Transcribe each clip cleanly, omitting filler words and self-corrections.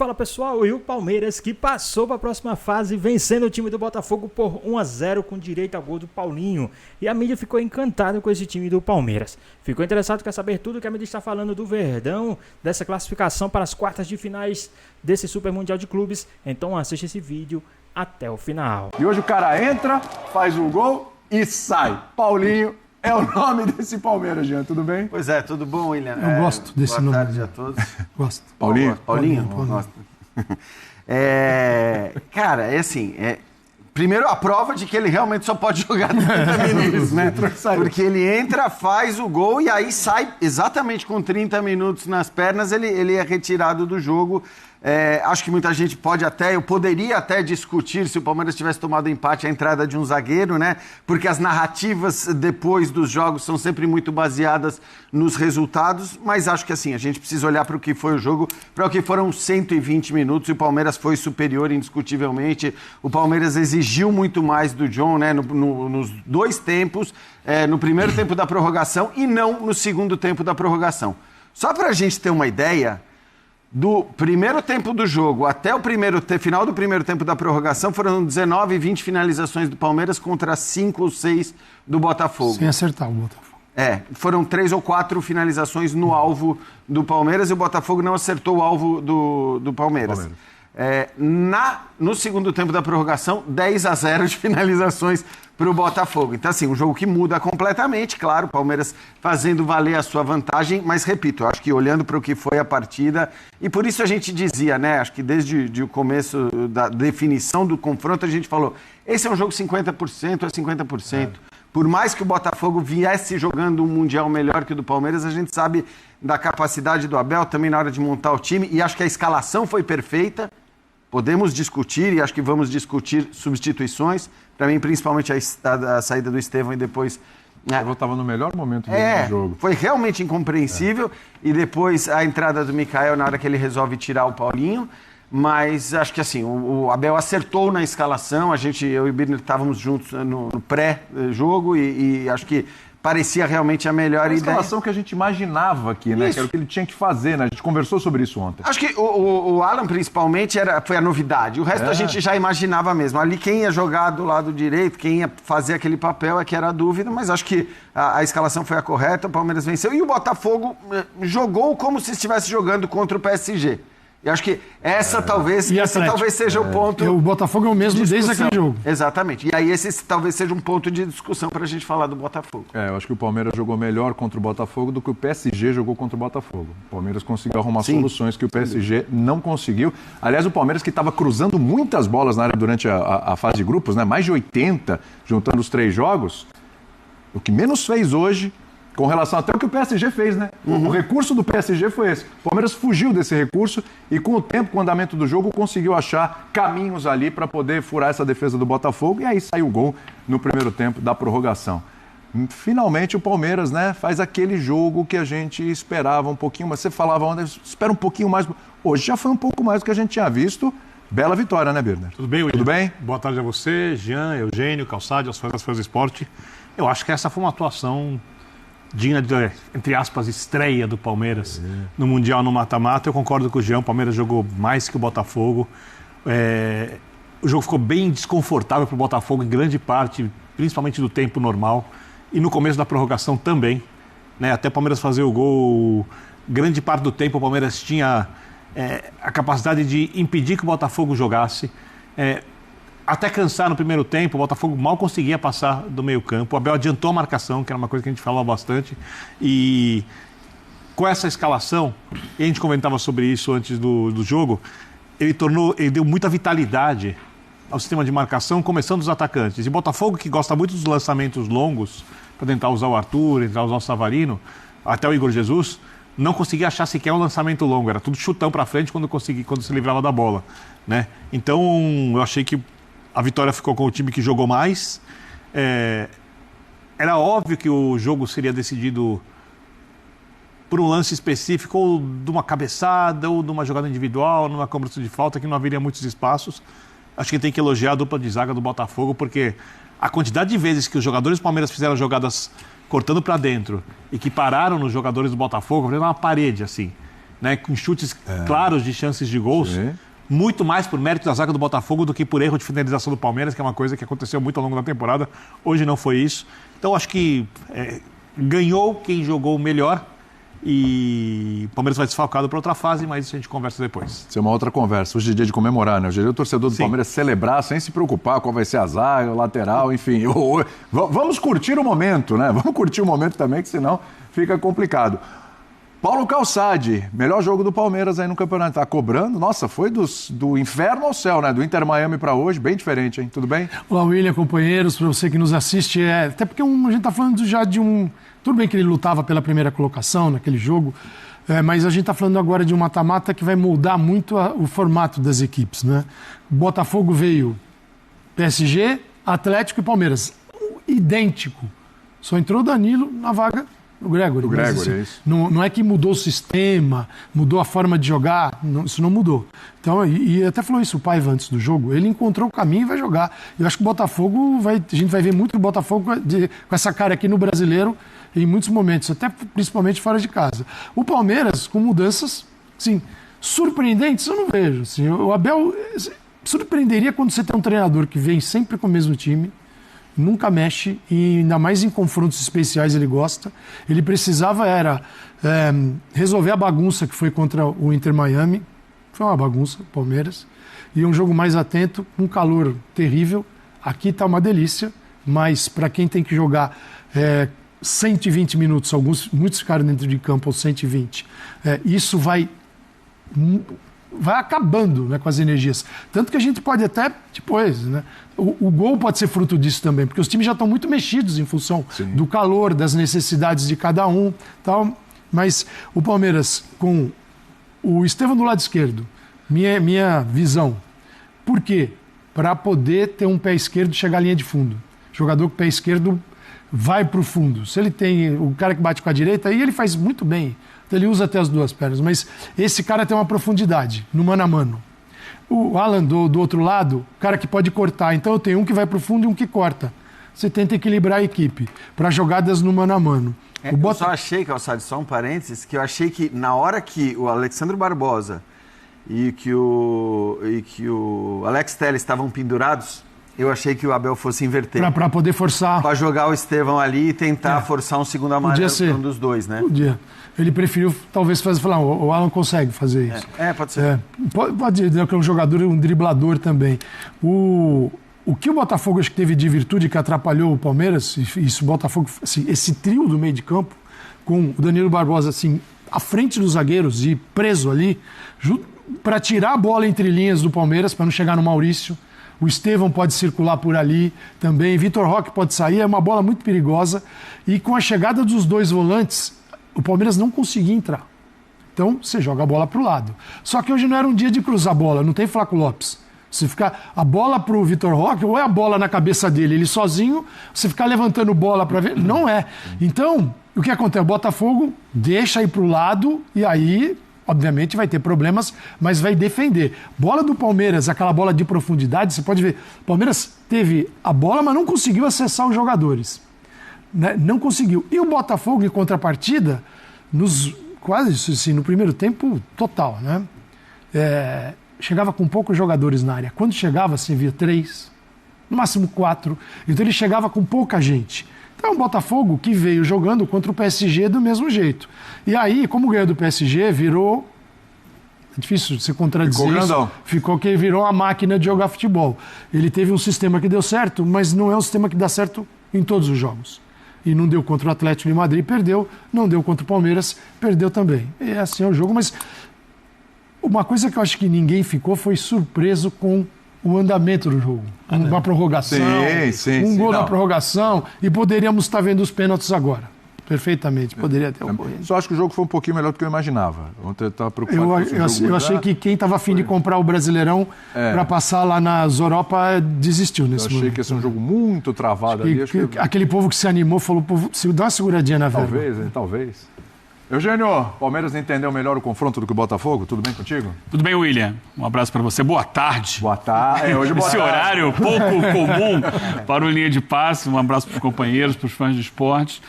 Fala pessoal, e o Palmeiras que passou para a próxima fase vencendo o time do Botafogo por 1-0 com direito ao gol do Paulinho. E a mídia ficou encantada com esse time do Palmeiras. Ficou interessado, quer saber tudo que a mídia está falando do Verdão, dessa classificação para as quartas de finais desse Super Mundial de Clubes. Então assiste esse vídeo até o final. E hoje o cara entra, faz um gol e sai. Paulinho é o nome desse Palmeiras, Jean, tudo bem? Pois é, tudo bom, William? Eu gosto desse nome. Boa tarde a todos. Gosto. Paulinho? Paulinho? Gosto. Cara, é assim, primeiro a prova de que ele realmente só pode jogar 30 minutos, né? Porque ele entra, faz o gol e aí sai exatamente com 30 minutos nas pernas, ele é retirado do jogo. Acho que muita gente eu poderia até discutir se o Palmeiras tivesse tomado empate a entrada de um zagueiro, né? Porque as narrativas depois dos jogos são sempre muito baseadas nos resultados, mas acho que assim, a gente precisa olhar para o que foi o jogo, para o que foram 120 minutos e o Palmeiras foi superior indiscutivelmente. O Palmeiras exigiu muito mais do John, né? Nos dois tempos, no primeiro tempo da prorrogação e não no segundo tempo da prorrogação. Só para a gente ter uma ideia, do primeiro tempo do jogo até o final do primeiro tempo da prorrogação foram 19 e 20 finalizações do Palmeiras contra 5 ou 6 do Botafogo. Sem acertar o Botafogo. Foram 3 ou 4 finalizações no alvo do Palmeiras e o Botafogo não acertou o alvo do Palmeiras. No segundo tempo da prorrogação, 10-0 de finalizações para o Botafogo. Então, assim, um jogo que muda completamente, claro, o Palmeiras fazendo valer a sua vantagem, mas, repito, eu acho que olhando para o que foi a partida, e por isso a gente dizia, né, acho que desde o começo da definição do confronto, a gente falou, esse é um jogo 50%, é 50%. Por mais que o Botafogo viesse jogando um Mundial melhor que o do Palmeiras, a gente sabe da capacidade do Abel também na hora de montar o time, e acho que a escalação foi perfeita. Podemos discutir, e acho que vamos discutir substituições. Para mim, principalmente a saída do Estevão e depois... Eu estava no melhor momento do jogo. Foi realmente incompreensível. E depois a entrada do Michael na hora que ele resolve tirar o Paulinho. Mas acho que assim, o Abel acertou na escalação. Eu e o Birner estávamos juntos no pré-jogo e acho que parecia realmente a melhor ideia. A escalação que a gente imaginava aqui, né? Isso. Que era o que ele tinha que fazer, né? A gente conversou sobre isso ontem. Acho que o Alan, principalmente, foi a novidade. O resto a gente já imaginava mesmo. Ali quem ia jogar do lado direito, quem ia fazer aquele papel é que era a dúvida, mas acho que a escalação foi a correta, o Palmeiras venceu. E o Botafogo jogou como se estivesse jogando contra o PSG. E acho que essa talvez seja o ponto. O Botafogo é o mesmo desde aquele jogo. Exatamente. E aí esse talvez seja um ponto de discussão para a gente falar do Botafogo. Eu acho que o Palmeiras jogou melhor contra o Botafogo do que o PSG jogou contra o Botafogo. O Palmeiras conseguiu arrumar soluções que o PSG não conseguiu. Aliás, o Palmeiras que estava cruzando muitas bolas na área durante a fase de grupos, né? Mais de 80, juntando os 3 jogos. O que menos fez hoje, com relação até o que o PSG fez, né? O recurso do PSG foi esse. O Palmeiras fugiu desse recurso e com o tempo, com o andamento do jogo, conseguiu achar caminhos ali para poder furar essa defesa do Botafogo e aí saiu o gol no primeiro tempo da prorrogação. Finalmente o Palmeiras, né, faz aquele jogo que a gente esperava um pouquinho, mas você falava ontem, espera um pouquinho mais. Hoje já foi um pouco mais do que a gente tinha visto. Bela vitória, né, Birner? Tudo bem, William? Tudo bem? Boa tarde a você, Jean, Eugênio, Calçade, aos fãs do esporte. Eu acho que essa foi uma atuação digna de, entre aspas, estreia do Palmeiras no Mundial no mata-mata. Eu concordo com o Jean, o Palmeiras jogou mais que o Botafogo. O jogo ficou bem desconfortável para o Botafogo em grande parte, principalmente do tempo normal. E no começo da prorrogação também. Né? Até o Palmeiras fazer o gol, grande parte do tempo o Palmeiras tinha a capacidade de impedir que o Botafogo jogasse. Até cansar no primeiro tempo, o Botafogo mal conseguia passar do meio campo. O Abel adiantou a marcação, que era uma coisa que a gente falava bastante. E com essa escalação, e a gente comentava sobre isso antes do jogo, ele deu muita vitalidade ao sistema de marcação, começando dos atacantes. E o Botafogo, que gosta muito dos lançamentos longos, para tentar usar o Arthur, tentar usar o Savarino, até o Igor Jesus, não conseguia achar sequer um lançamento longo. Era tudo chutão para frente quando se livrava da bola. Né? Então, eu achei que a vitória ficou com o time que jogou mais. Era óbvio que o jogo seria decidido por um lance específico, ou de uma cabeçada, ou de uma jogada individual, numa cobrança de falta, que não haveria muitos espaços. Acho que tem que elogiar a dupla de zaga do Botafogo, porque a quantidade de vezes que os jogadores do Palmeiras fizeram jogadas cortando para dentro e que pararam nos jogadores do Botafogo, fazendo uma parede assim. né, com chutes claros de chances de gols. Sim. Muito mais por mérito da zaga do Botafogo do que por erro de finalização do Palmeiras, que é uma coisa que aconteceu muito ao longo da temporada. Hoje não foi isso. Então acho que ganhou quem jogou melhor e o Palmeiras vai desfalcado para outra fase, mas isso a gente conversa depois. Isso é uma outra conversa. Hoje é dia de comemorar, né? Hoje é dia o torcedor do Palmeiras celebrar sem se preocupar qual vai ser a zaga, o lateral, enfim. Vamos curtir o momento, né? Vamos curtir o momento também, que senão fica complicado. Paulo Calçade, melhor jogo do Palmeiras aí no campeonato. Tá cobrando? Nossa, foi do inferno ao céu, né? Do Inter Miami para hoje, bem diferente, hein? Tudo bem? Olá, William, companheiros, para você que nos assiste. Até porque a gente tá falando já de um... Tudo bem que ele lutava pela primeira colocação naquele jogo, mas a gente está falando agora de um mata-mata que vai moldar muito o formato das equipes, né? O Botafogo veio PSG, Atlético e Palmeiras. Idêntico. Só entrou o Danilo na vaga do Gregório. O Gregório, assim, é isso. não é que mudou o sistema, mudou a forma de jogar, isso não mudou. Então, e até falou isso o Paiva antes do jogo, ele encontrou o caminho e vai jogar. Eu acho que o Botafogo, a gente vai ver muito o Botafogo com essa cara aqui no Brasileiro, em muitos momentos, até principalmente fora de casa. O Palmeiras, com mudanças, sim, surpreendentes, eu não vejo. Assim, o Abel surpreenderia quando você tem um treinador que vem sempre com o mesmo time, nunca mexe, e ainda mais em confrontos especiais ele gosta. Ele precisava resolver a bagunça que foi contra o Inter Miami. Foi uma bagunça, Palmeiras. E um jogo mais atento, um calor terrível. Aqui está uma delícia, mas para quem tem que jogar 120 minutos, muitos ficaram dentro de campo aos 120, isso vai acabando, né, com as energias. Tanto que a gente pode até, depois, né, o gol pode ser fruto disso também, porque os times já estão muito mexidos em função do calor, das necessidades de cada um, tal. Mas o Palmeiras, com o Estevão do lado esquerdo, minha visão, por quê? Para poder ter um pé esquerdo e chegar à linha de fundo. Jogador com o pé esquerdo vai para o fundo. Se ele tem o cara que bate com a direita, aí ele faz muito bem. Ele usa até as duas pernas, mas esse cara tem uma profundidade no mano a mano. O Alan, do outro lado, o cara que pode cortar. Então eu tenho um que vai para o fundo e um que corta. Você tenta equilibrar a equipe para jogadas no mano a mano. Eu só achei, Calçado, só um parênteses, que eu achei que na hora que o Alexandre Barbosa e que o Alex Telles estavam pendurados, eu achei que o Abel fosse inverter. Para poder forçar. Para jogar o Estevão ali e tentar forçar um segundo amarelo para um dos dois, né? Podia. Ele preferiu talvez falar, o Alan consegue fazer isso. Pode ser. Pode dizer que é um jogador, um driblador também. O que o Botafogo acho que teve de virtude que atrapalhou o Palmeiras, isso, o Botafogo, assim, esse trio do meio de campo, com o Danilo Barbosa assim, à frente dos zagueiros e preso ali, para tirar a bola entre linhas do Palmeiras, para não chegar no Maurício. O Estevão pode circular por ali também. Vitor Roque pode sair. É uma bola muito perigosa. E com a chegada dos dois volantes, o Palmeiras não conseguia entrar. Então, você joga a bola para o lado. Só que hoje não era um dia de cruzar a bola. Não tem Flaco Lopes. Você ficar a bola para o Vitor Roque, ou é a bola na cabeça dele, ele sozinho, você ficar levantando bola para ver. Não é. Então, o que acontece? O Botafogo deixa ir para o lado e aí... Obviamente vai ter problemas, mas vai defender. Bola do Palmeiras, aquela bola de profundidade, você pode ver, o Palmeiras teve a bola, mas não conseguiu acessar os jogadores. Né? Não conseguiu. E o Botafogo, em contrapartida, quase assim, no primeiro tempo, total, né? Chegava com poucos jogadores na área. Quando chegava, você via 3, no máximo 4. Então ele chegava com pouca gente. Então, o Botafogo que veio jogando contra o PSG do mesmo jeito. E aí, como ganhou do PSG, virou... É difícil você contradizer isso. Ficou que virou a máquina de jogar futebol. Ele teve um sistema que deu certo, mas não é um sistema que dá certo em todos os jogos. E não deu contra o Atlético de Madrid, perdeu. Não deu contra o Palmeiras, perdeu também. E assim é o jogo, mas... Uma coisa que eu acho que ninguém ficou foi surpreso com o andamento do jogo. Uma prorrogação, um gol na prorrogação, e poderíamos estar vendo os pênaltis agora. Perfeitamente, poderia ter ocorrido. Só acho que o jogo foi um pouquinho melhor do que eu imaginava. Ontem eu estava preocupado. Eu achei que quem estava afim de comprar o Brasileirão para passar lá nas Europa desistiu nesse momento. Eu achei que ia ser um jogo muito travado ali. Aquele povo que se animou falou, dá uma seguradinha na verba. Talvez. Eugênio, Palmeiras entendeu melhor o confronto do que o Botafogo? Tudo bem contigo? Tudo bem, William. Um abraço para você. Boa tarde. Boa tarde. Hoje Esse horário pouco comum para o Linha de Passe. Um abraço para os companheiros, para os fãs de esportes.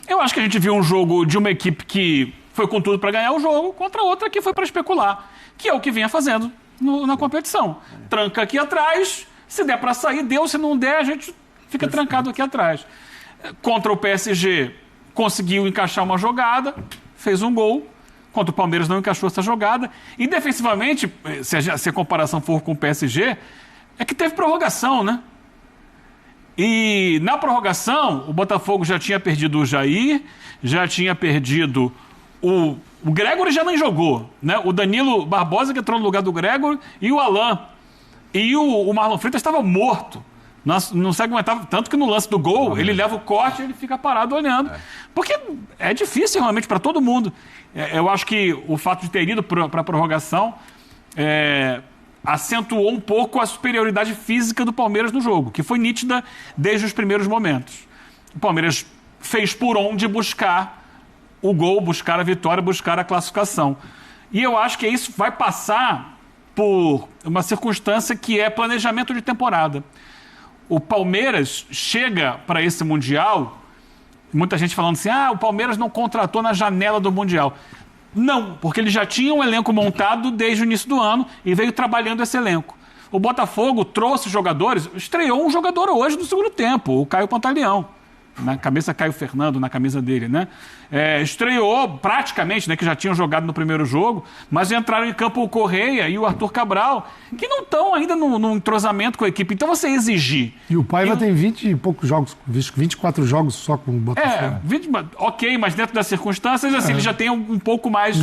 Eu acho que a gente viu um jogo de uma equipe que foi com tudo para ganhar o jogo, contra outra que foi para especular, que é o que vinha fazendo na competição. Tranca aqui atrás, se der para sair, deu, se não der, a gente fica trancado aqui atrás. Contra o PSG, conseguiu encaixar uma jogada, fez um gol. Contra o Palmeiras não encaixou essa jogada. E defensivamente, se a comparação for com o PSG, é que teve prorrogação, né? E na prorrogação, o Botafogo já tinha perdido o Jair, já tinha perdido o Gregório, já nem jogou, né? O Danilo Barbosa, que entrou no lugar do Gregório, e o Alain. E o Marlon Freitas estava morto. Não se aguentava, tanto que no lance do gol, ele leva o corte e ele fica parado olhando. Porque é difícil realmente para todo mundo. Eu acho que o fato de ter ido para a prorrogação acentuou um pouco a superioridade física do Palmeiras no jogo, que foi nítida desde os primeiros momentos. O Palmeiras fez por onde buscar o gol, buscar a vitória, buscar a classificação. E eu acho que isso vai passar por uma circunstância que é planejamento de temporada. O Palmeiras chega para esse Mundial, muita gente falando assim, o Palmeiras não contratou na janela do Mundial. Não, porque ele já tinha um elenco montado desde o início do ano e veio trabalhando esse elenco. O Botafogo trouxe jogadores, estreou um jogador hoje no segundo tempo, o Caio Pantaleão. Na cabeça Caio Fernando, na camisa dele, né? Estreou praticamente, né, que já tinham jogado no primeiro jogo, mas entraram em campo o Correia e o Arthur Cabral, que não estão ainda no entrosamento com a equipe. Então você exigir... E o Paiva tem 20 e poucos jogos, 24 jogos só com o Botafogo. 20, ok, mas dentro das circunstâncias, assim, ele já tem um pouco mais...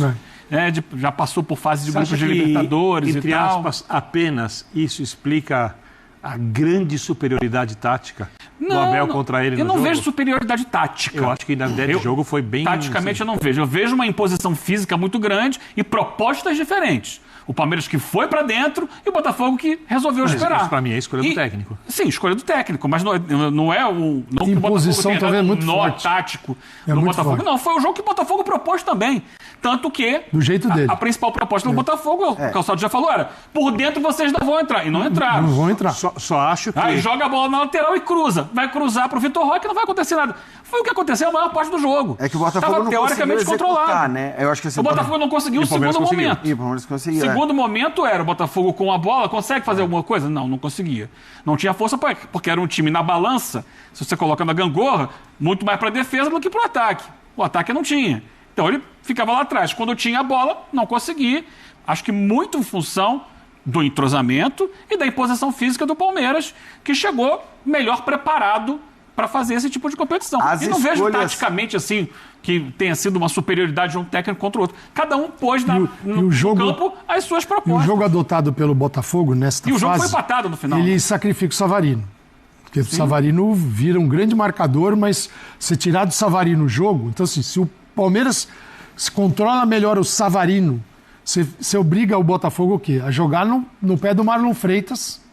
já passou por fase de grupos de Libertadores entre e tal. aspas, apenas isso explica a grande superioridade tática do Abel contra ele no jogo? Eu não vejo superioridade tática. Eu acho que na ideia de jogo foi bem... Taticamente eu não vejo. Eu vejo uma imposição física muito grande e propostas diferentes. O Palmeiras que foi pra dentro e o Botafogo que resolveu esperar. Isso pra mim é escolha do técnico. Sim, escolha do técnico, mas não é o... Não imposição que o também é muito nó forte. Tático é do muito Botafogo. Forte. Não, foi o jogo que o Botafogo propôs também. Tanto que... Do jeito dele. A principal proposta do Botafogo, o Calçado já falou, era por dentro vocês não vão entrar. E não entraram. Não vão entrar. Só acho que... Aí joga a bola na lateral e cruza. Vai cruzar pro Vitor Roque e não vai acontecer nada. Foi o que aconteceu a maior parte do jogo. É que o Botafogo Tava não teoricamente conseguiu controlado. executar, né? Eu acho que O Botafogo não conseguiu o segundo momento. E o Palmeiras conseguiu. Segundo momento era o Botafogo com a bola, consegue fazer alguma coisa? Não conseguia. Não tinha força porque era um time na balança, se você coloca na gangorra, muito mais para defesa do que para o ataque. O ataque não tinha. Então ele ficava lá atrás. Quando tinha a bola, não conseguia. Acho que muito em função do entrosamento e da imposição física do Palmeiras, que chegou melhor preparado para fazer esse tipo de competição. E não vejo taticamente assim que tenha sido uma superioridade de um técnico contra o outro. Cada um pôs no campo as suas propostas. E o jogo adotado pelo Botafogo nesta fase... E o jogo foi empatado no final. Ele sacrifica o Savarino. Porque o Savarino vira um grande marcador, mas se tirar do Savarino o jogo... Então, assim, se o Palmeiras se controla melhor o Savarino, você obriga o Botafogo o quê? A jogar no pé do Marlon Freitas...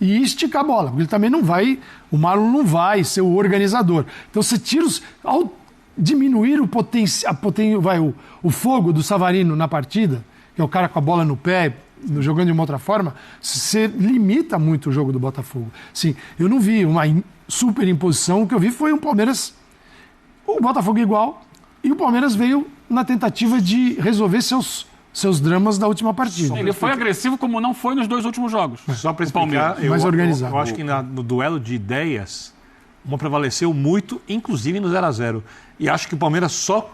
E esticar a bola, porque ele também não vai, o Marlon não vai ser o organizador. Então você tira ao diminuir o fogo do Savarino na partida, que é o cara com a bola no pé, jogando de uma outra forma, você limita muito o jogo do Botafogo. Sim, eu não vi uma super imposição, o que eu vi foi o Botafogo igual, e o Palmeiras veio na tentativa de resolver seus dramas da última partida. Ele foi agressivo como não foi nos dois últimos jogos. Só para explicar, mais organizado. Eu acho que no duelo de ideias, uma prevaleceu muito, inclusive no 0-0. E acho que o Palmeiras só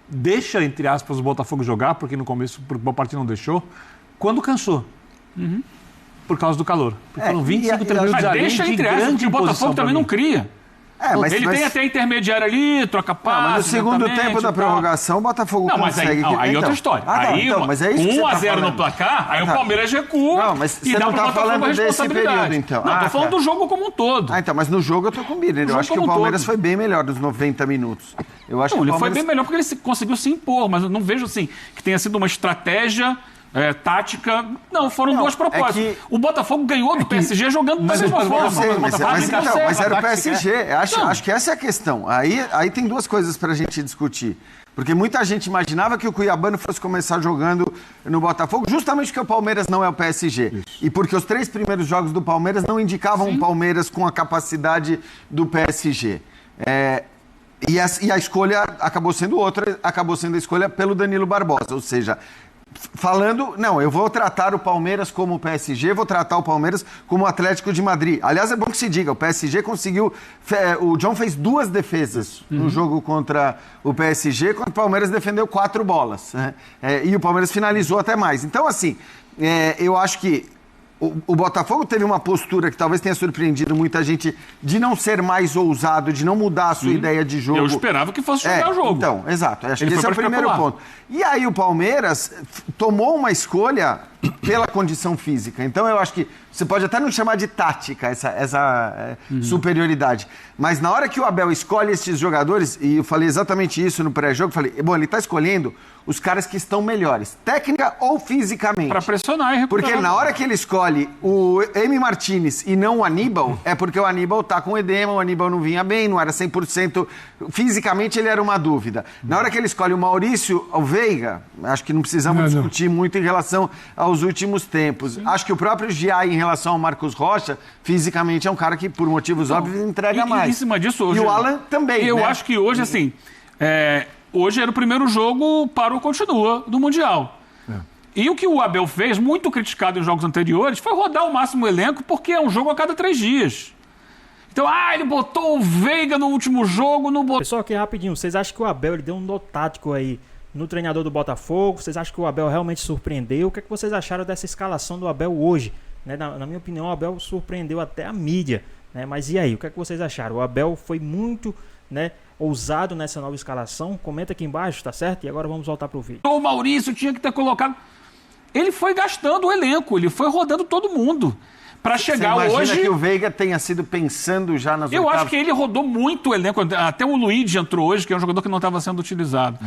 deixa, entre aspas, o Botafogo jogar, porque no começo a partida não deixou, quando cansou. Por causa do calor. Porque foram 25, 30 minutos ali deixa, entre aspas, porque o Botafogo também não cria. Ele tem até intermediário ali, troca passe. Mas no segundo tempo da prorrogação, o Botafogo consegue... Aí outra história. Aí, mas é isso que 1-0 no placar, aí o Palmeiras recua e dá pro Botafogo a responsabilidade. Então. Não, tô falando do jogo como um todo. Mas no jogo eu tô com o Bira. Eu acho que o Palmeiras foi bem melhor nos 90 minutos. Ele foi bem melhor porque ele conseguiu se impor, mas eu não vejo assim que tenha sido uma estratégia... tática, foram duas propostas. O Botafogo ganhou do PSG jogando da mesma forma. Mas era o PSG. Acho que essa é a questão. Aí tem duas coisas pra gente discutir. Porque muita gente imaginava que o Cuiabano fosse começar jogando no Botafogo, justamente porque o Palmeiras não é o PSG. Isso. E porque os 3 primeiros jogos do Palmeiras não indicavam o Palmeiras com a capacidade do PSG. E a escolha acabou sendo outra, acabou sendo a escolha pelo Danilo Barbosa, ou seja, falando, não, eu vou tratar o Palmeiras como o PSG, vou tratar o Palmeiras como o Atlético de Madrid. Aliás, é bom que se diga, o PSG conseguiu, o John fez 2 defesas no jogo contra o PSG, quando o Palmeiras defendeu 4 bolas, né? E o Palmeiras finalizou até mais. Então, assim, eu acho que o Botafogo teve uma postura que talvez tenha surpreendido muita gente de não ser mais ousado, de não mudar a sua ideia de jogo. Eu esperava que fosse jogar o jogo. Então, exato. Acho que esse é o primeiro ponto. E aí o Palmeiras tomou uma escolha pela condição física. Então eu acho que você pode até não chamar de tática essa superioridade. Mas na hora que o Abel escolhe esses jogadores, e eu falei exatamente isso no pré-jogo, falei, bom, ele está escolhendo os caras que estão melhores, técnica ou fisicamente. Para pressionar e recuperar. Porque na hora que ele escolhe o Emi Martinez e não o Aníbal, é porque o Aníbal tá com edema, o Aníbal não vinha bem, não era 100%, fisicamente ele era uma dúvida. Na hora que ele escolhe o Maurício, o Veiga, acho que não precisamos discutir muito em relação aos últimos tempos. Sim. Acho que o próprio Giai, em relação ao Marcos Rocha, fisicamente é um cara que, por motivos óbvios, entrega mais. Em cima disso, hoje, e o Alan também, eu acho que hoje, assim, hoje era o primeiro jogo para o continua do Mundial. E o que o Abel fez, muito criticado em jogos anteriores, foi rodar o máximo elenco, porque é um jogo a cada 3 dias. Então, ele botou o Veiga no último jogo, não botou... Pessoal, aqui rapidinho, vocês acham que o Abel ele deu um nó tático aí no treinador do Botafogo? Vocês acham que o Abel realmente surpreendeu? O que é que vocês acharam dessa escalação do Abel hoje? Né? Na minha opinião, o Abel surpreendeu até a mídia. Né? Mas e aí, o que é que vocês acharam? O Abel foi muito, né, ousado nessa nova escalação? Comenta aqui embaixo, tá certo? E agora vamos voltar pro vídeo. O Maurício tinha que ter colocado... Ele foi gastando o elenco, ele foi rodando todo mundo. Para chegar hoje... Você imagina que o Veiga tenha sido pensando já nas oitavas? Eu acho que ele rodou muito o elenco. Até o Luigi entrou hoje, que é um jogador que não estava sendo utilizado.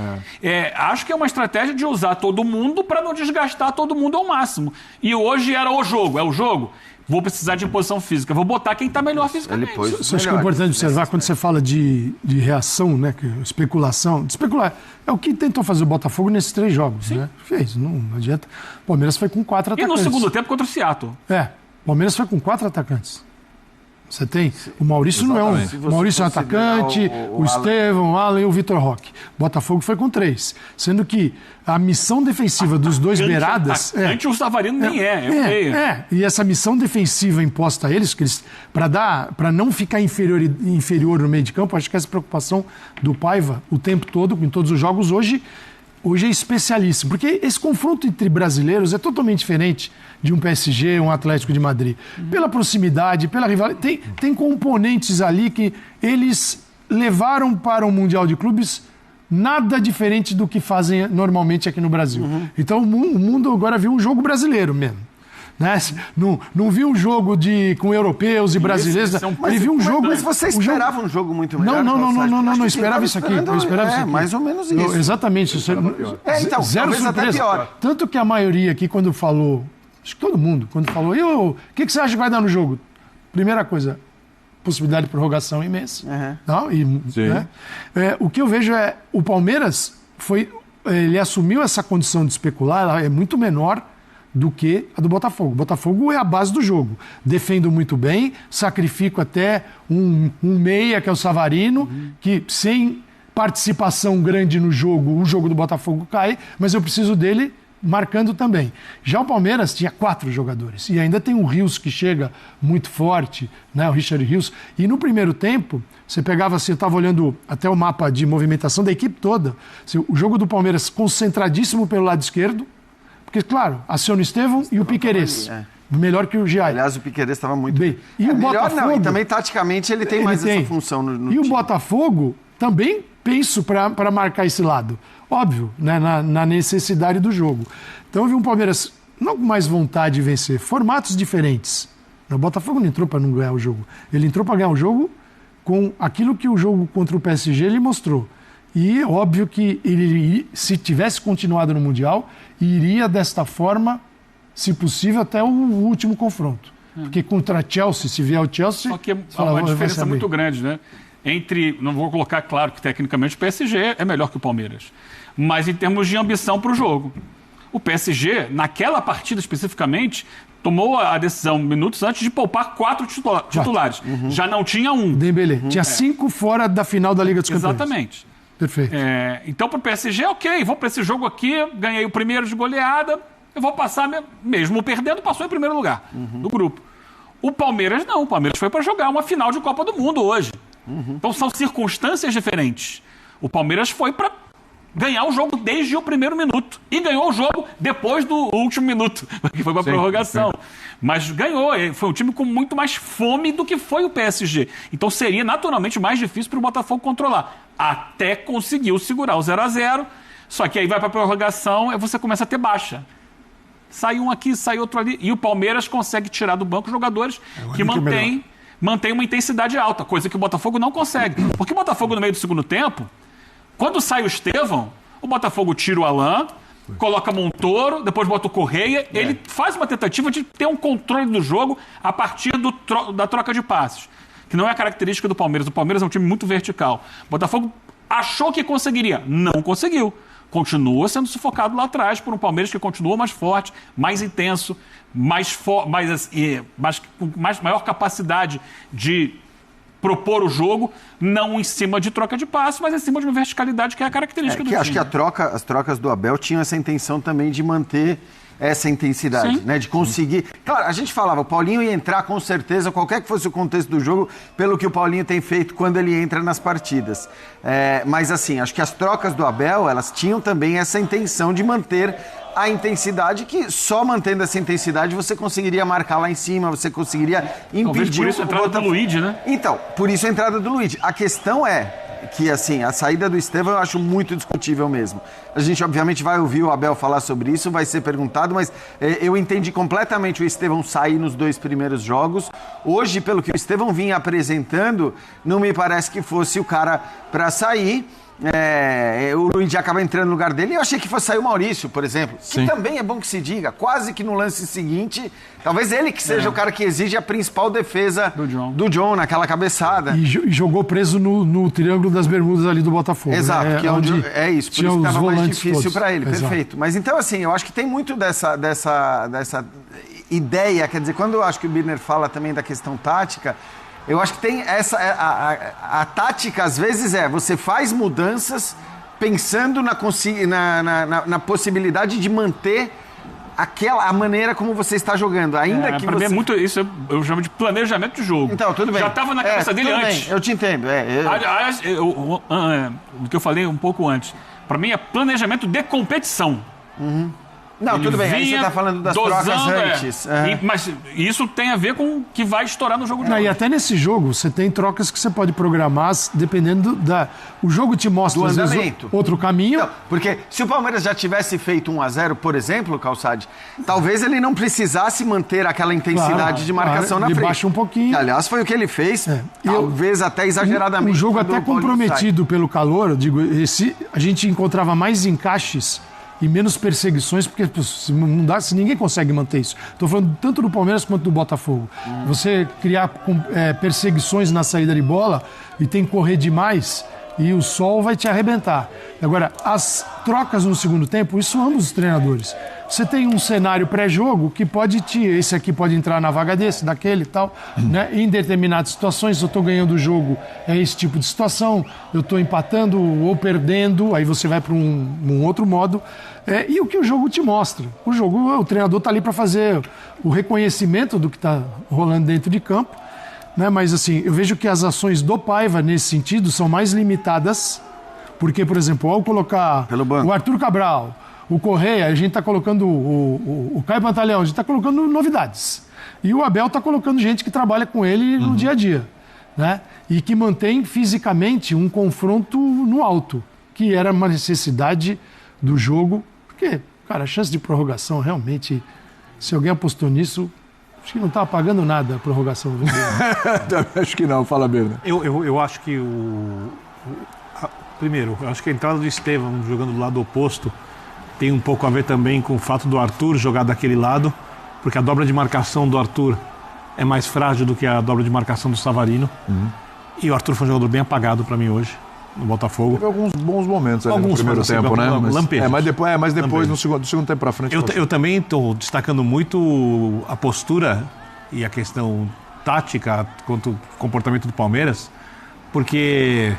Acho que é uma estratégia de usar todo mundo para não desgastar todo mundo ao máximo. E hoje era o jogo. Vou precisar de imposição física. Vou botar quem está melhor fisicamente. Isso acho que é importante observar quando você fala de reação, né? Especulação. Especular é o que tentou fazer o Botafogo nesses 3 jogos. Né? Fez, não adianta. O Palmeiras foi com 4 atacantes. E no segundo tempo contra o Seattle. O Palmeiras foi com 4 atacantes. Você tem. O Maurício não é um. O Maurício é um atacante, o Estevão, o Alan e o Vitor Roque. Botafogo foi com 3. Sendo que a missão defensiva dos dois beiradas. O Savarino nem é. E essa missão defensiva imposta a eles, para não ficar inferior no meio de campo, acho que essa preocupação do Paiva o tempo todo, em todos os jogos, hoje é especialíssimo. Porque esse confronto entre brasileiros é totalmente diferente de um PSG, um Atlético de Madrid. Pela proximidade, pela rivalidade. Tem componentes ali que eles levaram para o Mundial de Clubes nada diferente do que fazem normalmente aqui no Brasil. Então o mundo agora viu um jogo brasileiro mesmo. Né? Não viu um jogo com europeus e brasileiros. Ele viu um jogo. Mas você esperava um jogo muito melhor? Não esperava isso aqui. Não esperava isso aqui. Mais ou menos isso. Exatamente. Então, zero surpresa. Até pior. Tanto que a maioria aqui, quando falou, acho que todo mundo, quando falou, o que você acha que vai dar no jogo? Primeira coisa, possibilidade de prorrogação imensa. Não? Né? O que eu vejo o Palmeiras ele assumiu essa condição de especular, ela é muito menor do que a do Botafogo. O Botafogo é a base do jogo. Defendo muito bem, sacrifico até um meia, que é o Savarino, que sem participação grande no jogo, o jogo do Botafogo cai, mas eu preciso dele marcando também. Já o Palmeiras tinha 4 jogadores. E ainda tem o Rios que chega muito forte, né? O Richard Rios. E no primeiro tempo, você pegava assim, eu estava olhando até o mapa de movimentação da equipe toda. Assim, o jogo do Palmeiras concentradíssimo pelo lado esquerdo, porque, claro, aciona o Estevão e o Piquerez. Melhor que o Giai. Aliás, o Piquerez estava muito bem. E o melhor Botafogo, não, e também taticamente ele tem mais essa função no E time. o Botafogo também penso para marcar esse lado. Óbvio, né, na necessidade do jogo. Então eu vi um Palmeiras não com mais vontade de vencer, formatos diferentes. O Botafogo não entrou para não ganhar o jogo. Ele entrou para ganhar o jogo com aquilo que o jogo contra o PSG ele mostrou. E é óbvio que ele, se tivesse continuado no Mundial, iria desta forma, se possível, até o último confronto. Porque contra a Chelsea, se vier o Chelsea... Só que há uma diferença muito grande, né? Não vou colocar, claro, que tecnicamente o PSG é melhor que o Palmeiras. Mas em termos de ambição para o jogo. O PSG, naquela partida especificamente, tomou a decisão minutos antes de poupar 4 titulares. Já não tinha um. Dembélé. Tinha 5 fora da final da Liga dos Campeões. Exatamente. Perfeito. Então, para o PSG, ok, vou para esse jogo aqui, ganhei o primeiro de goleada, eu vou passar, mesmo perdendo, passou em primeiro lugar do grupo. O Palmeiras não, o Palmeiras foi para jogar uma final de Copa do Mundo hoje. Então, são circunstâncias diferentes. O Palmeiras foi para ganhar o jogo desde o primeiro minuto. E ganhou o jogo depois do último minuto, que foi para a prorrogação. Mas ganhou. Foi um time com muito mais fome do que foi o PSG. Então seria naturalmente mais difícil para o Botafogo controlar. Até conseguiu segurar o 0-0. Só que aí vai para a prorrogação e você começa a ter baixa. Sai um aqui, sai outro ali. E o Palmeiras consegue tirar do banco jogadores que mantém uma intensidade alta, coisa que o Botafogo não consegue. Porque o Botafogo, no meio do segundo tempo, quando sai o Estevão, o Botafogo tira o Alain, coloca Montoro, depois bota o Correia. Ele faz uma tentativa de ter um controle do jogo a partir da troca de passes, que não é a característica do Palmeiras. O Palmeiras é um time muito vertical. O Botafogo achou que conseguiria, não conseguiu. Continua sendo sufocado lá atrás por um Palmeiras que continua mais forte, mais intenso, com maior capacidade de propor o jogo, não em cima de troca de passe, mas em cima de uma verticalidade que é a característica do time. Acho que as trocas do Abel tinham essa intenção também de manter essa intensidade, né? De conseguir... Claro, a gente falava, o Paulinho ia entrar com certeza, qualquer que fosse o contexto do jogo, pelo que o Paulinho tem feito quando ele entra nas partidas. Mas assim, acho que as trocas do Abel, elas tinham também essa intenção de manter a intensidade, que só mantendo essa intensidade você conseguiria marcar lá em cima, você conseguiria impedir... Talvez por isso a entrada do Luigi, né? Então, por isso a entrada do Luigi. A questão é que, assim, a saída do Estevão eu acho muito discutível mesmo. A gente, obviamente, vai ouvir o Abel falar sobre isso, vai ser perguntado, mas eu entendi completamente o Estevão sair nos 2 primeiros jogos. Hoje, pelo que o Estevão vinha apresentando, não me parece que fosse o cara para sair. O Luigi acaba entrando no lugar dele. Eu achei que fosse sair o Maurício, por exemplo. Que também é bom que se diga, quase que no lance seguinte, talvez ele que seja o cara que exige a principal defesa do John naquela cabeçada. E jogou preso no Triângulo das Bermudas ali do Botafogo. Exato, que é onde isso, por isso que estava mais difícil para ele. Exato. Perfeito. Mas então, assim, eu acho que tem muito dessa ideia, quer dizer, quando eu acho que o Birner fala também da questão tática, eu acho que tem a tática, às vezes, você faz mudanças pensando na possibilidade de manter a maneira como você está jogando. Ainda que mim é muito isso, eu chamo de planejamento de jogo. Então, tudo bem. Já estava na cabeça dele antes. Bem, eu te entendo. Aliás, o que eu falei um pouco antes, para mim é planejamento de competição. Não, ele tudo bem, aí você está falando das trocas antes. Mas isso tem a ver com o que vai estourar no jogo de hoje. E até nesse jogo, você tem trocas que você pode programar dependendo o jogo te mostra, do às andamento. Vezes, outro caminho. Não, porque se o Palmeiras já tivesse feito 1-0, por exemplo, Calçade, talvez ele não precisasse manter aquela intensidade de marcação na frente. Ele baixa um pouquinho. Que, aliás, foi o que ele fez, talvez até exageradamente. Um jogo até comprometido pelo calor, eu digo, a gente encontrava mais encaixes e menos perseguições, porque não dá, se ninguém consegue manter isso. Estou falando tanto do Palmeiras quanto do Botafogo. Você criar perseguições na saída de bola e tem que correr demais e o sol vai te arrebentar. Agora, as trocas no segundo tempo, isso ambos os treinadores. Você tem um cenário pré-jogo que esse aqui pode entrar na vaga desse, daquele e tal, né? Em determinadas situações, eu estou ganhando o jogo, é esse tipo de situação, eu estou empatando ou perdendo, aí você vai para um outro modo. E o que o jogo te mostra? O treinador está ali para fazer o reconhecimento do que está rolando dentro de campo, né? Mas assim, eu vejo que as ações do Paiva, nesse sentido, são mais limitadas, porque, por exemplo, ao colocar o Arthur Cabral, o Correia, a gente está colocando o Caio Pantaleão, a gente está colocando novidades. E o Abel está colocando gente que trabalha com ele no dia a dia, né? E que mantém fisicamente um confronto no alto, que era uma necessidade do jogo. Porque, cara, a chance de prorrogação realmente, se alguém apostou nisso, acho que não estava pagando nada a prorrogação. Acho que não, fala bem, né? Eu acho que primeiro, eu acho que a entrada do Estevão jogando do lado oposto tem um pouco a ver também com o fato do Arthur jogar daquele lado, porque a dobra de marcação do Arthur é mais frágil do que a dobra de marcação do Savarino. E o Arthur foi um jogador bem apagado para mim hoje. no Botafogo. Teve alguns bons momentos ali no primeiro tempo, né? Mas depois no segundo tempo para frente. Eu também estou destacando muito a postura e a questão tática quanto ao comportamento do Palmeiras, porque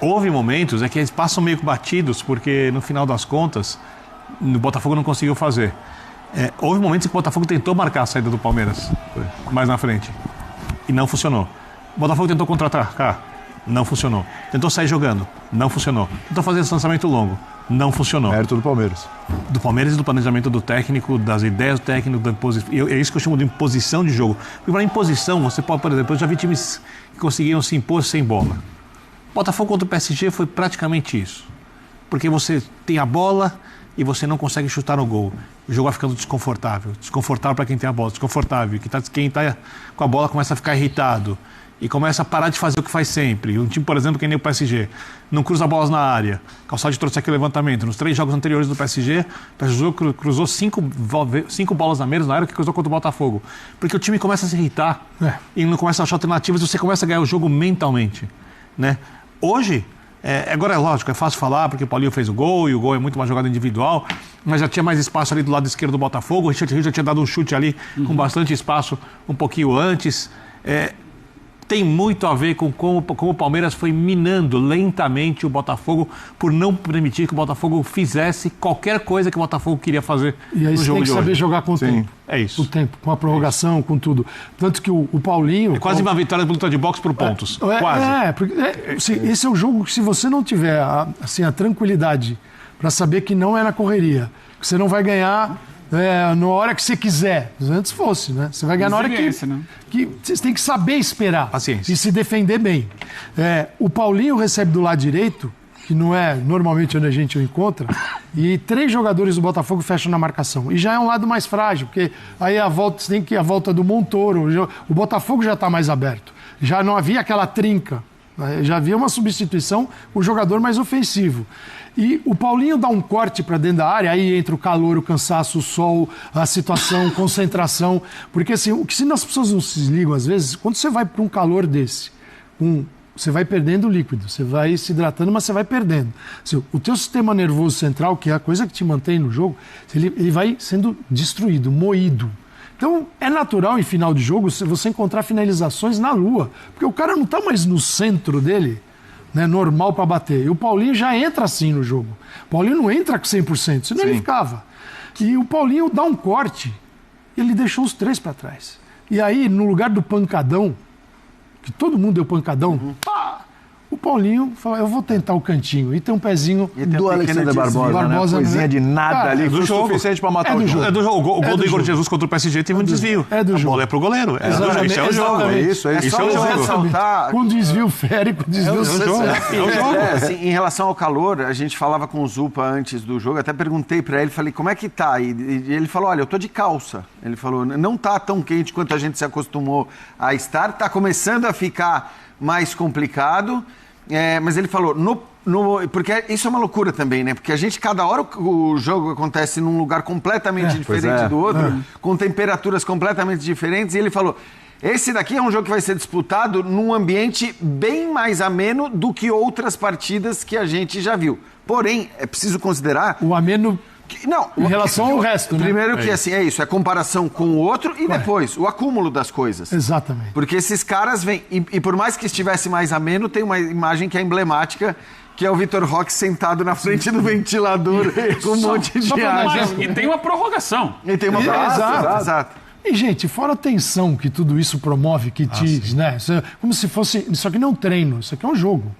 houve momentos que eles passam meio que batidos, porque no final das contas o Botafogo não conseguiu fazer. Houve momentos que o Botafogo tentou marcar a saída do Palmeiras mais na frente e não funcionou. O Botafogo tentou contra-atacar, não funcionou. Tentou sair jogando, não funcionou. Tentou fazer esse lançamento longo, não funcionou. Mérito do Palmeiras. Do Palmeiras e do planejamento do técnico, das ideias do técnico, é isso que eu chamo de imposição de jogo. Porque para imposição, você pode, por exemplo, eu já vi times que conseguiram se impor sem bola. O Botafogo contra o PSG foi praticamente isso. Porque você tem a bola e você não consegue chutar no gol. O jogo vai ficando desconfortável. Desconfortável para quem tem a bola, desconfortável. Quem está com a bola começa a ficar irritado e começa a parar de fazer o que faz sempre. Um time, por exemplo, que nem o PSG, não cruza bolas na área. Calçado trouxe aquele levantamento. Nos 3 jogos anteriores do PSG, o PSG cruzou 5 bolas a menos na área que cruzou contra o Botafogo. Porque o time começa a se irritar e não começa a achar alternativas e você começa a ganhar o jogo mentalmente. Né? Hoje, agora é lógico, é fácil falar porque o Paulinho fez o gol e o gol é muito mais jogada individual, mas já tinha mais espaço ali do lado esquerdo do Botafogo. O Richard Rios já tinha dado um chute ali com bastante espaço um pouquinho antes. Tem muito a ver com como o Palmeiras foi minando lentamente o Botafogo por não permitir que o Botafogo fizesse qualquer coisa que o Botafogo queria fazer no jogo de hoje. E aí você tem que saber jogar com o tempo. É isso. O tempo, com a prorrogação, com tudo. Tanto que o Paulinho... É quase uma vitória de luta de boxe por pontos. Quase. Porque esse é o jogo que se você não tiver a tranquilidade para saber que não é na correria, que você não vai ganhar... na hora que você quiser. Antes fosse, né? Você vai ganhar na hora que você tem que saber esperar. Paciência. E se defender bem. O Paulinho recebe do lado direito, que não é normalmente onde a gente o encontra, e 3 jogadores do Botafogo fecham na marcação. E já é um lado mais frágil, porque aí você tem que ir a volta do Montoro. O Botafogo já está mais aberto. Já não havia aquela trinca. Já havia uma substituição, o jogador mais ofensivo. E o Paulinho dá um corte para dentro da área, aí entra o calor, o cansaço, o sol, a situação, concentração. Porque assim, o que as pessoas não se ligam às vezes, quando você vai para um calor desse, você vai perdendo líquido, você vai se hidratando, mas você vai perdendo. Assim, o teu sistema nervoso central, que é a coisa que te mantém no jogo, ele vai sendo destruído, moído. Então, é natural em final de jogo você encontrar finalizações na lua, porque o cara não está mais no centro dele, né, normal para bater. E o Paulinho já entra assim no jogo. O Paulinho não entra com 100%, senão ele ficava. E o Paulinho dá um corte, ele deixou os 3 para trás. E aí, no lugar do pancadão, que todo mundo deu pancadão, o Paulinho falou, eu vou tentar o cantinho. E tem um pezinho do Alexandre Barbosa, né? Coisinha de nada ali, do jogo. Suficiente para matar o jogo. O gol do Igor Jesus contra o PSG teve um desvio. A bola é pro goleiro. Isso é o jogo. Isso é o jogo. Com desvio férico, desvio Em relação ao calor, a gente falava com o Zupa antes do jogo, até perguntei para ele, falei, como é que tá? E ele falou, olha, eu tô de calça. Ele falou, não tá tão quente quanto a gente se acostumou a estar, tá começando a ficar mais complicado, mas ele falou, porque isso é uma loucura também, né? Porque a gente, cada hora o jogo acontece num lugar completamente diferente do outro, com temperaturas completamente diferentes, e ele falou, esse daqui é um jogo que vai ser disputado num ambiente bem mais ameno do que outras partidas que a gente já viu. Porém, é preciso considerar... O ameno... em relação ao resto, né? Primeiro que assim, é comparação com o outro e depois o acúmulo das coisas. Exatamente. Porque esses caras vêm, e por mais que estivesse mais ameno, tem uma imagem que é emblemática, que é o Vitor Roque sentado na frente do ventilador com um monte de ar. E tem uma prorrogação. E tem uma prorrogação. Exato. E, gente, fora a tensão que tudo isso promove, que né? Como se fosse... Isso aqui não é um treino, isso aqui é um jogo.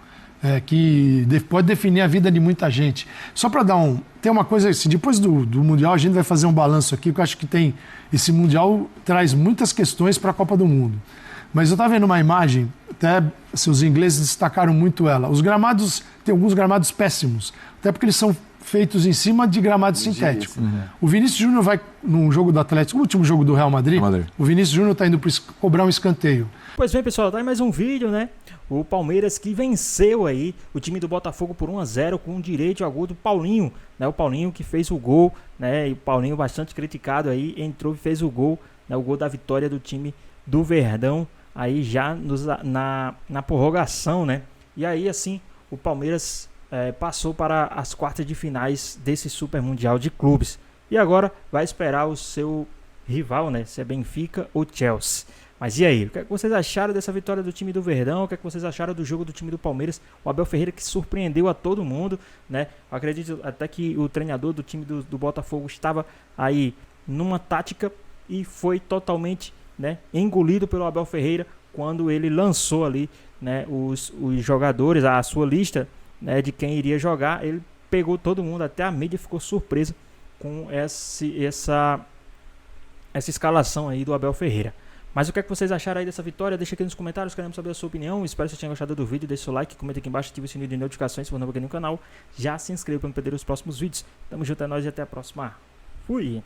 Que pode definir a vida de muita gente. Só para dar tem uma coisa assim, depois do Mundial a gente vai fazer um balanço aqui, que eu acho que esse Mundial traz muitas questões para a Copa do Mundo. Mas eu estava vendo uma imagem, até os ingleses destacaram muito ela. Os gramados, tem alguns gramados péssimos, até porque eles são feitos em cima de gramado sintético. O Vinícius Júnior vai num jogo do Atlético, o último jogo do Real Madrid. O Vinícius Júnior está indo cobrar um escanteio. Pois bem, pessoal, tá aí mais um vídeo, né? O Palmeiras que venceu aí o time do Botafogo por 1-0 com direito ao gol do Paulinho, né? O Paulinho que fez o gol, né? E o Paulinho bastante criticado aí, entrou e fez o gol, né? O gol da vitória do time do Verdão, aí já na prorrogação, né? E aí, assim, o Palmeiras passou para as quartas de finais desse Super Mundial de Clubes. E agora vai esperar o seu rival, né? Se é Benfica ou Chelsea. Mas e aí? O que é que vocês acharam dessa vitória do time do Verdão? O que é que vocês acharam do jogo do time do Palmeiras? O Abel Ferreira que surpreendeu a todo mundo, né? Eu acredito até que o treinador do time do Botafogo estava aí numa tática e foi totalmente, né, engolido pelo Abel Ferreira quando ele lançou ali, né, os jogadores, a sua lista, né, de quem iria jogar. Ele pegou todo mundo, até a mídia ficou surpresa com essa escalação aí do Abel Ferreira. Mas o que é que vocês acharam aí dessa vitória? Deixa aqui nos comentários, queremos saber a sua opinião. Espero que vocês tenham gostado do vídeo. Deixe seu like, comenta aqui embaixo, ative o sininho de notificações se for novo aqui no canal. Já se inscreva para não perder os próximos vídeos. Tamo junto, é nóis e até a próxima. Fui!